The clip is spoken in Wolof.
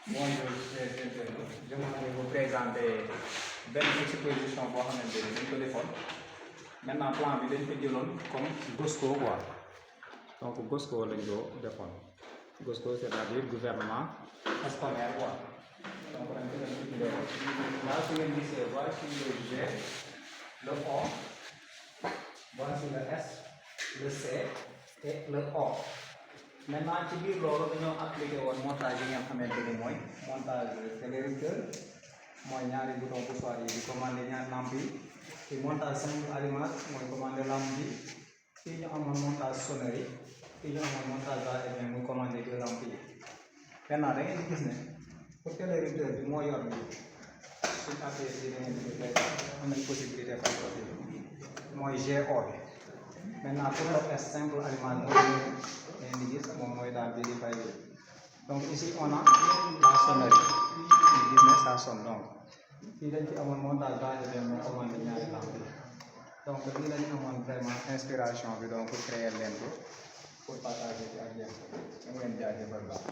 Bonjour, chers internautes. J'aimerais vous présenter benn exposition boo xamante ni dañ ko defoon maintenant plan bi dañ ko jëloon comme GOSCO quoi donc GOSCO lañ ko defoon GOSCO c'est-à-dire gouvernement scolaire quoi donc dañ ko doon tuddee là su ngeen gisee voici le G, le O, voici le S, le C et le O. Maintenant ci biir loolu dañoo appliqué woon montage yi nga xamante ni mooy montage télérecteur mooy ñaari bouton poussoir yi di commandé ñaari lampe yi ci montage simple allumage mooy commandé lampe bi fii ñu amoon montage sonnerie fii ñu amoon montage va-et-vient muy commandé deux lampes yi. Maintenant da ngeen di gis ne pour télérecteur bi moo yor bi suñu appuyé fii da ngeen di gis am nañ possibilité fay ko fii mooy GO bi. Maintenant pour le S simple allumage ngeen di gis moom mooy daal di fay donc ici on a la sonnerie ñu gis ne ça sonne donc fii dañ ci amoon montage va-et-vient mooy commandé ñaari lampe yi donc lii lañu amoon vraiment inspiration bi donc créer leen ko pour partager ci ak yéen da ngeen jaajëfal baax